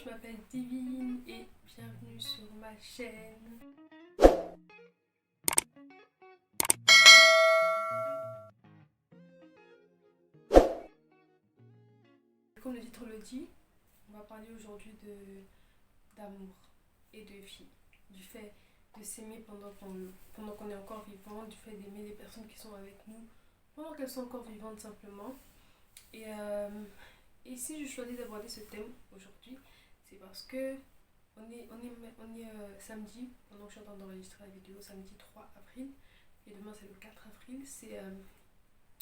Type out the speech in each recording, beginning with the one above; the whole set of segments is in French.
je m'appelle Divine et bienvenue sur ma chaîne. Comme le titre le dit, on va parler aujourd'hui d'amour et de vie, du fait de s'aimer pendant qu'on est encore vivant, du fait d'aimer les personnes qui sont avec nous pendant qu'elles sont encore vivantes simplement. Et si je choisis d'aborder ce thème aujourd'hui, c'est parce que on est samedi, pendant que je suis en train d'enregistrer la vidéo, samedi 3 avril, et demain c'est le 4 avril, c'est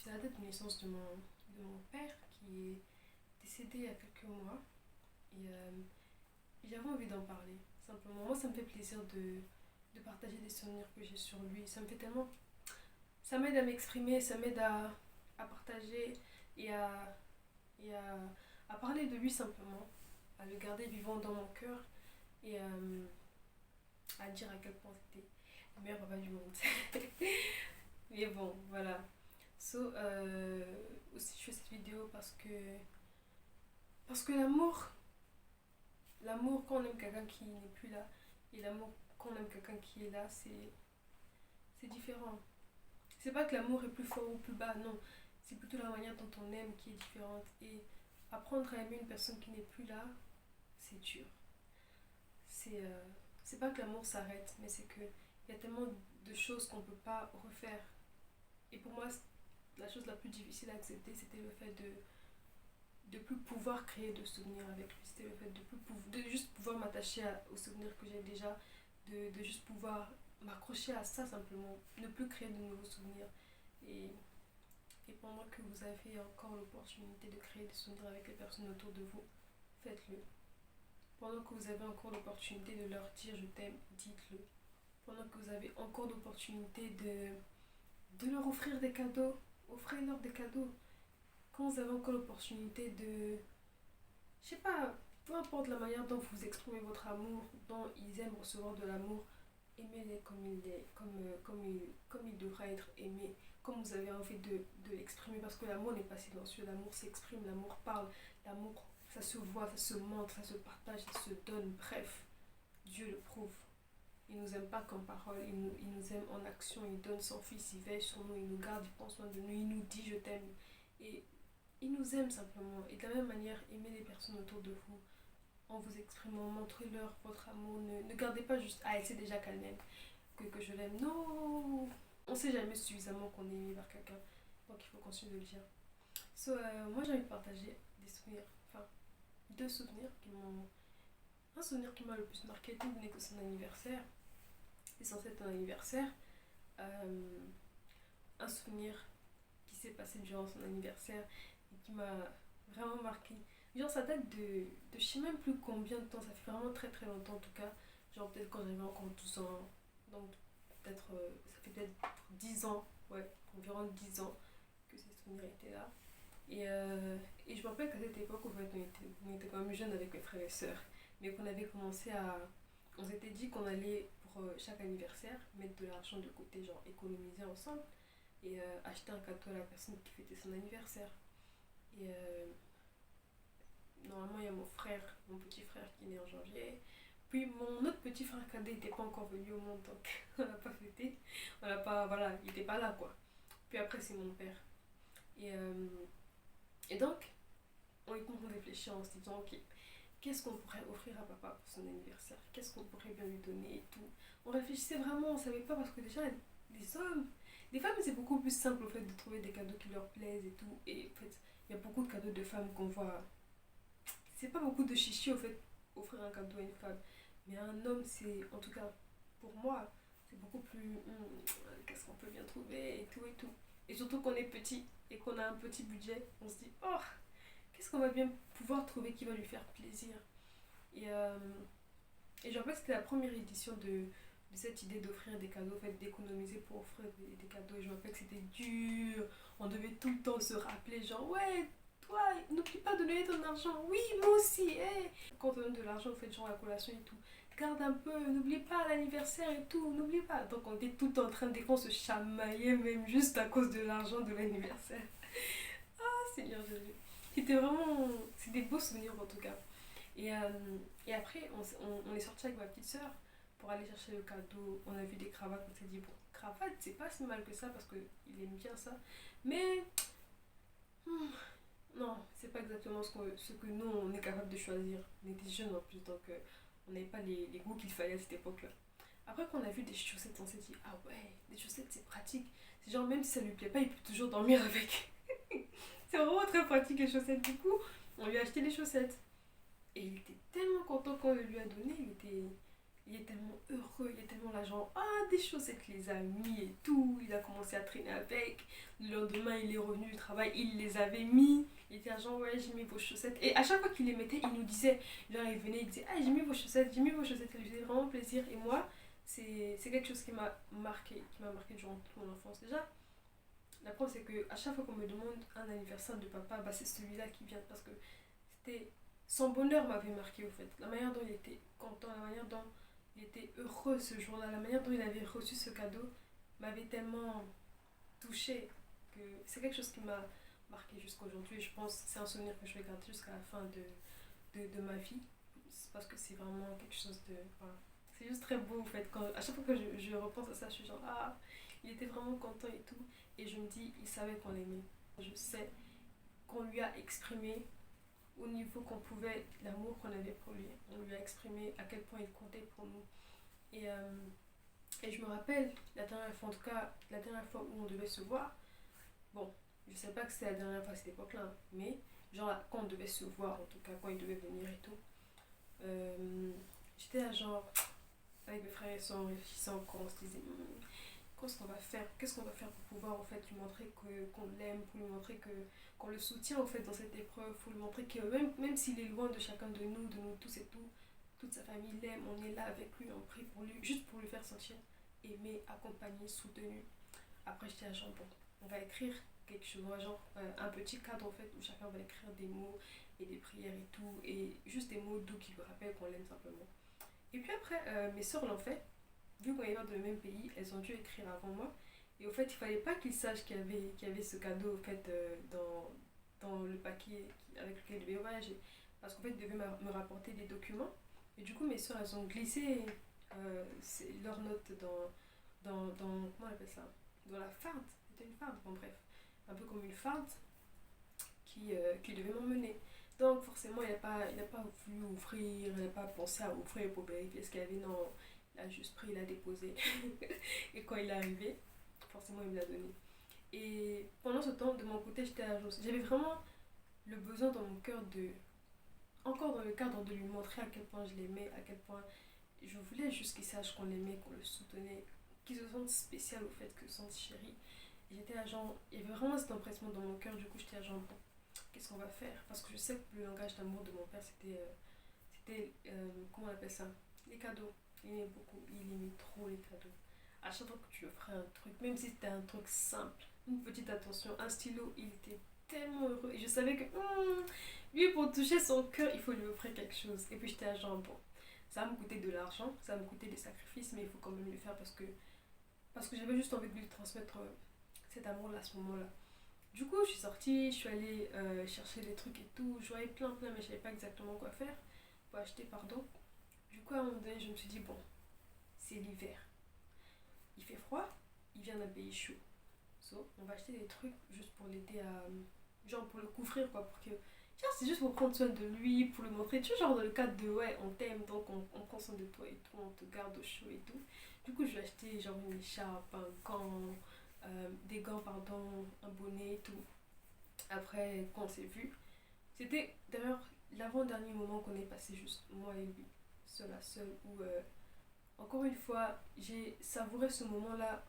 la date de naissance de mon père qui est décédé il y a quelques mois. Et j'avais envie d'en parler, simplement. Moi, ça me fait plaisir de partager des souvenirs que j'ai sur lui. Ça me fait tellement... Ça m'aide à m'exprimer, ça m'aide à partager et à parler de lui simplement, à le garder vivant dans mon cœur et à dire à quel point c'était le meilleur papa du monde. Mais bon, voilà. Aussi je fais cette vidéo parce que l'amour quand on aime quelqu'un qui n'est plus là et l'amour quand on aime quelqu'un qui est là, c'est différent. C'est pas que l'amour est plus fort ou plus bas, non. C'est plutôt la manière dont on aime qui est différente. Et apprendre à aimer une personne qui n'est plus là, c'est dur. C'est pas que l'amour s'arrête, mais c'est qu'il y a tellement de choses qu'on peut pas refaire. Et pour moi, la chose la plus difficile à accepter, c'était le fait de plus pouvoir créer de souvenirs avec lui. C'était le fait de juste pouvoir m'attacher aux souvenirs que j'ai déjà, de juste pouvoir m'accrocher à ça simplement, ne plus créer de nouveaux souvenirs. Et pendant que vous avez encore l'opportunité de créer des souvenirs avec les personnes autour de vous, faites-le. Pendant que vous avez encore l'opportunité de leur dire je t'aime, dites-le. Pendant que vous avez encore l'opportunité de leur offrir des cadeaux, offrez-leur des cadeaux. Quand vous avez encore l'opportunité je sais pas, peu importe la manière dont vous exprimez votre amour, dont ils aiment recevoir de l'amour, aimez-les comme il devra être aimé, comme vous avez envie de l'exprimer, parce que l'amour n'est pas silencieux, l'amour s'exprime, l'amour parle, l'amour ça se voit, ça se montre, ça se partage, ça se donne, bref, Dieu le prouve. Il nous aime pas qu'en parole, il nous aime en action, il donne son fils, il veille sur nous, il nous garde, il prend soin de nous, il nous dit je t'aime. Et il nous aime simplement. Et de la même manière, aimez les personnes autour de vous en vous exprimant, montrez-leur votre amour. Ne gardez pas juste elle sait déjà qu'elle m'aime, que je l'aime. Non, on sait jamais suffisamment qu'on est aimé par quelqu'un, donc il faut continuer de le dire. Moi j'ai envie de partager des souvenirs, enfin deux souvenirs un souvenir qui m'a le plus marqué étant donné que son anniversaire, c'est censé être un anniversaire. Un souvenir qui s'est passé durant son anniversaire et qui m'a vraiment marqué. Genre ça date de je sais même plus combien de temps, ça fait vraiment très très longtemps en tout cas. Genre peut-être quand j'avais encore 12 ans, donc peut-être ça fait peut-être 10 ans, ouais, environ 10 ans que ces souvenirs étaient là. Et je me rappelle qu'à cette époque, en fait, on était quand même jeunes avec mes frères et sœurs, mais qu'on avait commencé on s'était dit qu'on allait pour chaque anniversaire mettre de l'argent de côté, genre économiser ensemble et acheter un cadeau à la personne qui fêtait son anniversaire. Et normalement, il y a mon petit frère qui est né en janvier. Puis mon autre petit frère cadet n'était pas encore venu au monde, donc on l'a pas fêté. Voilà, il n'était pas là quoi. Puis après, c'est mon père. Et donc, on réfléchit en se disant, ok, qu'est-ce qu'on pourrait offrir à papa pour son anniversaire? Qu'est-ce qu'on pourrait bien lui donner et tout? On réfléchissait vraiment, on savait pas parce que déjà, les hommes, les femmes, c'est beaucoup plus simple au fait de trouver des cadeaux qui leur plaisent et tout. Et en fait, il y a beaucoup de cadeaux de femmes qu'on voit. C'est pas beaucoup de chichi au fait, offrir un cadeau à une femme. Mais à un homme, c'est, en tout cas, pour moi, c'est beaucoup plus, qu'est-ce qu'on peut bien trouver et tout et tout. Et surtout qu'on est petit et qu'on a un petit budget, on se dit, oh, qu'est-ce qu'on va bien pouvoir trouver qui va lui faire plaisir. Et je rappelle que c'était la première édition de cette idée d'offrir des cadeaux, en fait, d'économiser pour offrir des cadeaux. Et je me rappelle que c'était dur, on devait tout le temps se rappeler, genre, ouais, toi, n'oublie pas de donner ton argent, oui, moi aussi, hey. Quand on donne de l'argent, on fait genre la collation et tout. Garde un peu, n'oublie pas l'anniversaire et tout, n'oublie pas. Donc on était tout en train de se chamailler, même juste à cause de l'argent de l'anniversaire. Ah, Seigneur Jésus. C'était des beaux souvenirs en tout cas. Et, euh, et après, on est sorti avec ma petite soeur pour aller chercher le cadeau. On a vu des cravates, on s'est dit, bon, cravate, c'est pas si mal que ça parce qu'il aime bien ça. Mais hmm, non, c'est pas exactement ce que nous, on est capable de choisir. On était jeunes en plus, donc on n'avait pas les goûts qu'il fallait à cette époque-là. Après qu'on a vu des chaussettes, on s'est dit, ah ouais, des chaussettes c'est pratique. C'est genre, même si ça lui plaît pas, il peut toujours dormir avec. C'est vraiment très pratique les chaussettes. Du coup, on lui a acheté les chaussettes. Et il était tellement content quand on le lui a donné. Il est tellement heureux. Il est tellement là, genre, ah, des chaussettes, les a mis et tout. Il a commencé à traîner avec. Le lendemain, il est revenu du travail, il les avait mis. Il était là, genre, ouais, j'ai mis vos chaussettes. Et à chaque fois qu'il les mettait, il nous disait, genre, il venait, il disait, ah, j'ai mis vos chaussettes, j'ai mis vos chaussettes. Ça lui faisait vraiment plaisir. Et moi, c'est quelque chose qui m'a marqué durant toute mon enfance. Déjà, la preuve, c'est que à chaque fois qu'on me demande un anniversaire de papa, bah, c'est celui-là qui vient parce que c'était son bonheur m'avait marqué au fait. La manière dont il était content, la manière dont il était heureux ce jour-là, la manière dont il avait reçu ce cadeau m'avait tellement touchée que c'est quelque chose qui m'a marqué jusqu'à aujourd'hui. Et je pense que c'est un souvenir que je vais garder jusqu'à la fin de ma vie parce que c'est vraiment quelque chose de. Voilà. C'est juste très beau en fait. À chaque fois que je repense à ça, je suis genre, ah, il était vraiment content et tout. Et je me dis, il savait qu'on l'aimait. Je sais qu'on lui a exprimé au niveau qu'on pouvait l'amour qu'on avait pour lui. On lui a exprimé à quel point il comptait pour nous. Et, euh, et je me rappelle, la dernière fois, en tout cas, la dernière fois où on devait se voir, bon, je sais pas que c'était la dernière fois à cette époque-là, mais genre quand on devait se voir, en tout cas, quand il devait venir et tout, j'étais là genre, avec mes frères et sœurs, on réfléchissait encore, on se disait, qu'est-ce qu'on va faire, qu'est-ce qu'on va faire pour pouvoir en fait lui montrer qu'on l'aime, pour lui montrer qu'on le soutient en fait dans cette épreuve, pour lui montrer que même s'il est loin de chacun de nous tous et tout, toute sa famille l'aime, on est là avec lui, on prie pour lui, juste pour lui faire sentir aimé, accompagné, soutenu. Après j'étais à genre bon, on va écrire quelque chose, genre un petit cadre en fait où chacun va écrire des mots et des prières et tout, et juste des mots doux qui lui rappellent qu'on l'aime simplement. Et puis après, mes soeurs l'ont fait, vu qu'on est dans le même pays, elles ont dû écrire avant moi. Et au fait, il fallait pas qu'ils sachent qu'il y avait ce cadeau au fait, dans le paquet avec lequel ils devaient voyager. Parce qu'en fait, ils devaient me rapporter des documents. Et du coup, mes soeurs, elles ont glissé leurs notes comment on appelle ça, dans la farde. C'était une farde, bon bref. Un peu comme une farde qui devait m'emmener. Donc forcément, il a pas voulu ouvrir, il n'a pas pensé à ouvrir pour vérifier ce qu'il y avait. Non, il a juste pris, il a déposé. Et quand il est arrivé, forcément, il me l'a donné. Et pendant ce temps, de mon côté, j'avais vraiment le besoin dans mon cœur de, encore dans le cadre de lui montrer à quel point je l'aimais, à quel point je voulais juste qu'il sache qu'on l'aimait, qu'on le soutenait, qu'il se sente spécial au fait que son chéri. Et j'étais agent, il y avait vraiment cet empressement dans mon cœur, du coup j'étais agent, bon, qu'est-ce qu'on va faire? Parce que je sais que le langage d'amour de mon père, comment on appelle ça? Les cadeaux. Il aimait beaucoup, il aimait trop les cadeaux. À chaque fois que tu offrais un truc, même si c'était un truc simple, une petite attention, un stylo, il était tellement heureux. Et je savais que lui, pour toucher son cœur, il faut lui offrir quelque chose. Et puis j'étais à genre, bon, ça va me coûter de l'argent, ça va me coûter des sacrifices, mais il faut quand même le faire parce que j'avais juste envie de lui transmettre cet amour-là à ce moment-là. Du coup, je suis sortie, je suis allée chercher des trucs et tout. Je voyais plein, mais je savais pas exactement quoi faire. Pour acheter, pardon. Du coup, à un moment donné, je me suis dit, bon, c'est l'hiver. Il fait froid, il vient d'un pays chaud. So, on va acheter des trucs juste pour l'aider à. Genre pour le couvrir, quoi. Pour que. Genre, c'est juste pour prendre soin de lui, pour le montrer. Tu vois, genre dans le cadre de, ouais, on t'aime, donc on prend soin de toi et tout, on te garde au chaud et tout. Du coup, je vais acheter genre une écharpe, un gant, des gants, pardon, un bonnet et tout. Après, quand on s'est vu, c'était d'ailleurs l'avant-dernier moment qu'on est passé juste moi et lui, seul à seul, où encore une fois, j'ai savouré ce moment-là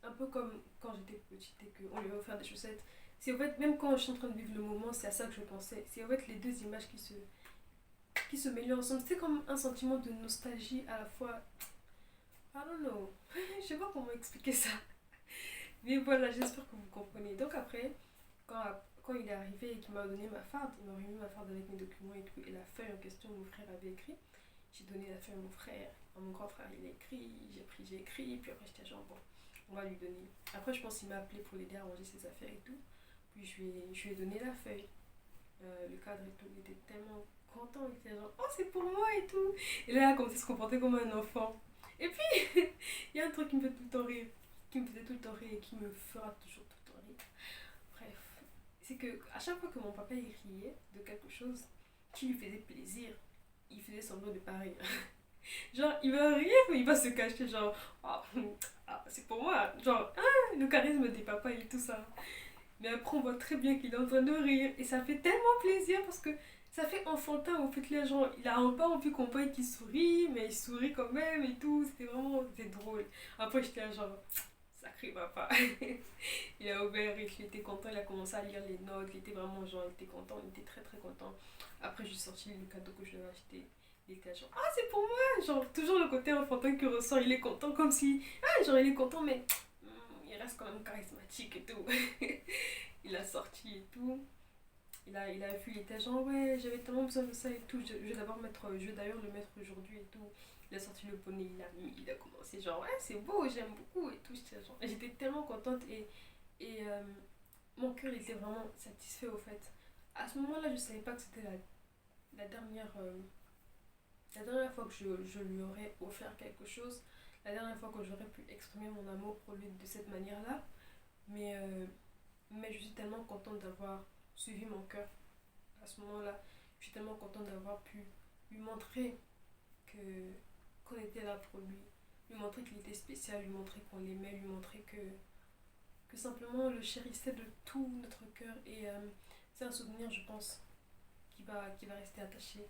un peu comme quand j'étais petite et qu'on lui avait offert des chaussettes. C'est en fait, même quand je suis en train de vivre le moment, c'est à ça que je pensais. C'est en fait les deux images qui se mêlent ensemble. C'est comme un sentiment de nostalgie à la fois. I don't know. Je sais pas comment expliquer ça. Mais voilà, j'espère que vous comprenez. Donc après, quand il est arrivé et qu'il m'a donné ma farde, il m'a remis ma farde avec mes documents et tout, et la feuille en question, mon frère avait écrit. J'ai donné la feuille à mon frère, à mon grand frère, il a écrit, j'ai écrit, puis après j'étais genre bon, on va lui donner. Après, je pense qu'il m'a appelé pour l'aider à ranger ses affaires et tout. Puis je lui ai donné la feuille, le cadre et tout. Il était tellement content, il était genre, oh c'est pour moi et tout. Et là, il a commencé à se comporter comme un enfant. Et puis, il y a un truc qui me fait tout le temps rire, qui me faisait tout le temps rire et qui me fera toujours tout le temps rire. Bref, c'est que à chaque fois que mon papa il riait de quelque chose qui lui faisait plaisir, il faisait semblant de pas rire. Genre, il va rire, mais il va se cacher, genre, ah, ah, c'est pour moi. Genre, ah, le charisme des papas et tout ça. Mais après, on voit très bien qu'il est en train de rire. Et ça fait tellement plaisir parce que ça fait enfantin. Au fait, les gens, il a pas envie qu'on voit qu'il sourit, mais il sourit quand même et tout. C'était drôle. Après, j'étais là, genre, sacré papa. Il a ouvert, il était content, il a commencé à lire les notes. Il était vraiment, genre, il était content, il était très très content. Après, j'ai sorti le cadeau que je lui ai acheté. Il était là, genre, ah, c'est pour moi. Genre, toujours le côté enfantin qui ressort. Il est content comme si, ah, genre, il est content, mais il reste quand même charismatique et tout. Il a sorti et tout. Il a vu, il était genre ouais, j'avais tellement besoin de ça et tout. Je vais d'ailleurs le mettre aujourd'hui et tout. Il a sorti le bonnet, il a mis, il a commencé genre ouais, c'est beau, j'aime beaucoup et tout. J'étais tellement contente et mon cœur était vraiment satisfait au fait. À ce moment-là, je savais pas que c'était la dernière, la dernière fois que je lui aurais offert quelque chose. La dernière fois que j'aurais pu exprimer mon amour pour lui de cette manière-là. Mais mais je suis tellement contente d'avoir suivi mon cœur à ce moment-là. Je suis tellement contente d'avoir pu lui montrer que qu'on était là pour lui. Lui montrer qu'il était spécial, lui montrer qu'on l'aimait, lui montrer que simplement on le chérissait de tout notre cœur. Et c'est un souvenir, je pense, qui va rester attaché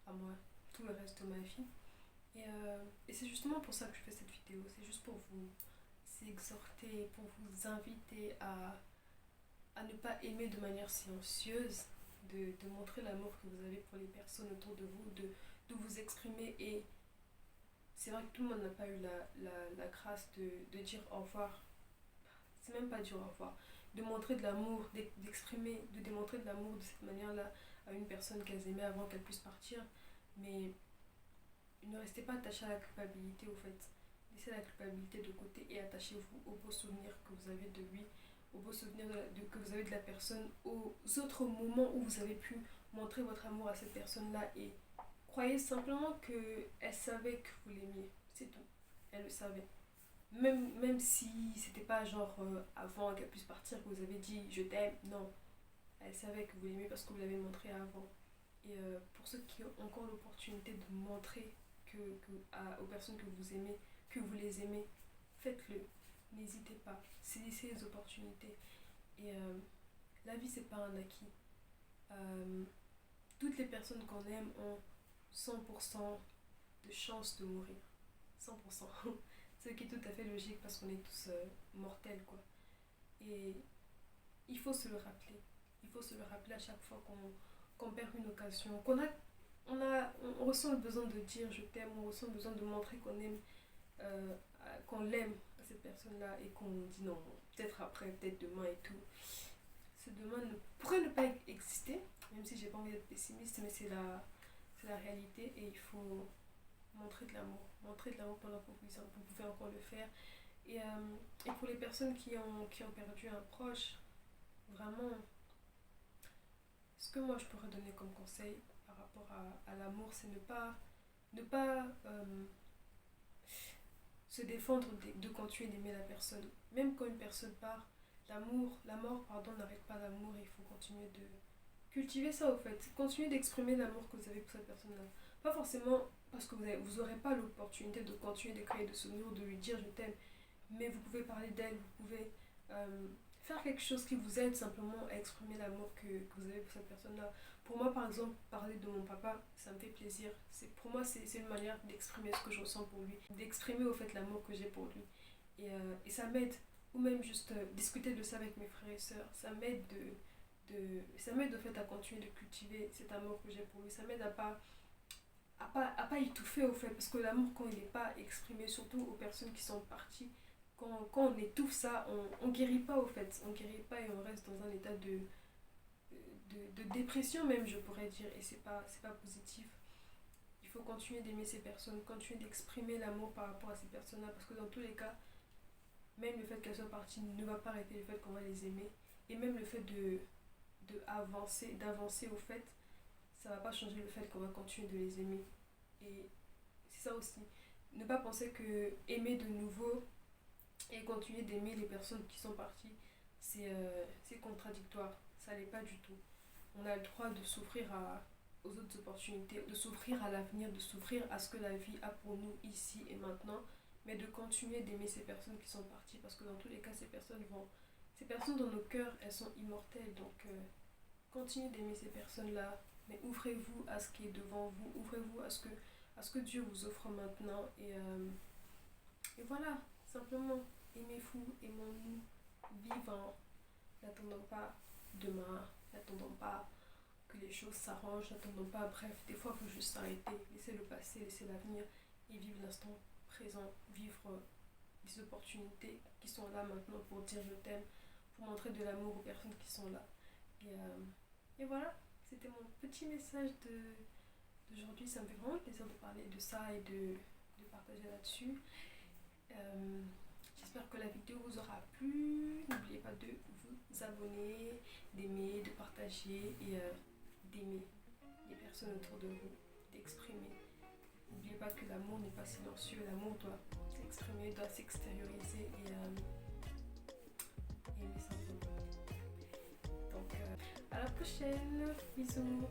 à moi tout le reste de ma vie. Et c'est justement pour ça que je fais cette vidéo. C'est juste pour vous exhorter, pour vous inviter à ne pas aimer de manière silencieuse, de montrer l'amour que vous avez pour les personnes autour de vous, de vous exprimer. Et c'est vrai que tout le monde n'a pas eu la grâce de dire au revoir. C'est même pas dire au revoir. De montrer de l'amour, d'exprimer, de démontrer de l'amour de cette manière-là à une personne qu'elles aimaient avant qu'elle puisse partir. Mais ne restez pas attaché à la culpabilité au fait. Laissez la culpabilité de côté et attachez-vous aux beaux souvenirs que vous avez de lui, aux beaux souvenirs que vous avez de la personne, aux autres moments où vous avez pu montrer votre amour à cette personne-là. Et croyez simplement qu'elle savait que vous l'aimiez. C'est tout. Elle le savait. Même si c'était pas genre avant qu'elle puisse partir que vous avez dit je t'aime, non. Elle savait que vous l'aimiez parce que vous l'avez montré avant. Et pour ceux qui ont encore l'opportunité de montrer aux personnes que vous aimez, que vous les aimez, faites-le. N'hésitez pas. Saisissez les opportunités. Et la vie, c'est pas un acquis. Toutes les personnes qu'on aime ont 100% de chance de mourir. 100%. Ce qui est tout à fait logique parce qu'on est tous mortels, quoi. Et il faut se le rappeler. Il faut se le rappeler à chaque fois qu'on perd une occasion, on ressent le besoin de dire je t'aime, on ressent le besoin de montrer qu'on aime, qu'on l'aime à cette personne-là et qu'on dit non, peut-être après, peut-être demain et tout. Ce demain pourrait ne pas exister, même si j'ai pas envie d'être pessimiste, mais c'est la réalité et il faut montrer de l'amour. Montrer de l'amour pendant que vous pouvez encore le faire. Et pour les personnes qui ont perdu un proche, vraiment, ce que moi je pourrais donner comme conseil par rapport à l'amour, c'est ne pas se défendre de continuer d'aimer la personne. Même quand une personne part, la mort, pardon, n'arrête pas l'amour et il faut continuer de cultiver ça au fait. Continuer d'exprimer l'amour que vous avez pour cette personne-là. Pas forcément parce que vous n'aurez pas l'opportunité de continuer de créer des souvenirs ou de lui dire je t'aime, mais vous pouvez parler d'elle, vous pouvez faire quelque chose qui vous aide simplement à exprimer l'amour que vous avez pour cette personne-là. Pour moi, par exemple, parler de mon papa, ça me fait plaisir. Pour moi, c'est une manière d'exprimer ce que je ressens pour lui, d'exprimer au fait l'amour que j'ai pour lui. Et ça m'aide, ou même juste discuter de ça avec mes frères et sœurs, ça m'aide ça m'aide au fait à continuer de cultiver cet amour que j'ai pour lui. Ça m'aide à pas étouffer au fait, parce que l'amour quand il n'est pas exprimé, surtout aux personnes qui sont parties, quand on étouffe ça, on guérit pas au fait, on guérit pas et on reste dans un état de dépression même, je pourrais dire, et c'est pas positif. Il faut continuer d'aimer ces personnes, continuer d'exprimer l'amour par rapport à ces personnes-là, parce que dans tous les cas, même le fait qu'elles soient parties ne va pas arrêter le fait qu'on va les aimer, et même le fait d'avancer au fait, ça va pas changer le fait qu'on va continuer de les aimer. Et c'est ça aussi. Ne pas penser que aimer de nouveau et continuer d'aimer les personnes qui sont parties, c'est contradictoire. Ça l'est pas du tout. On a le droit de s'ouvrir aux autres opportunités, de s'ouvrir à l'avenir, de s'ouvrir à ce que la vie a pour nous ici et maintenant, mais de continuer d'aimer ces personnes qui sont parties, parce que dans tous les cas, ces personnes dans nos cœurs, elles sont immortelles. Donc, continuez d'aimer ces personnes-là, mais ouvrez-vous à ce qui est devant vous, ouvrez-vous à ce que Dieu vous offre maintenant. Et voilà, simplement, aimez-vous, aimons-nous, vivons, n'attendons pas demain, n'attendons pas que les choses s'arrangent, n'attendons pas, bref, des fois il faut juste s'arrêter, laisser le passé, laisser l'avenir et vivre l'instant présent, vivre des opportunités qui sont là maintenant pour dire je t'aime, pour montrer de l'amour aux personnes qui sont là. Et voilà, c'était mon petit message d'aujourd'hui. Ça me fait vraiment plaisir de parler de ça et de partager là-dessus. J'espère que la vidéo vous aura plu. N'oubliez pas de vous abonner, d'aimer, de partager et d'aimer les personnes autour de vous, d'exprimer. N'oubliez pas que l'amour n'est pas silencieux, l'amour doit s'exprimer, doit s'extérioriser et aimer simplement. Donc à la prochaine, bisous.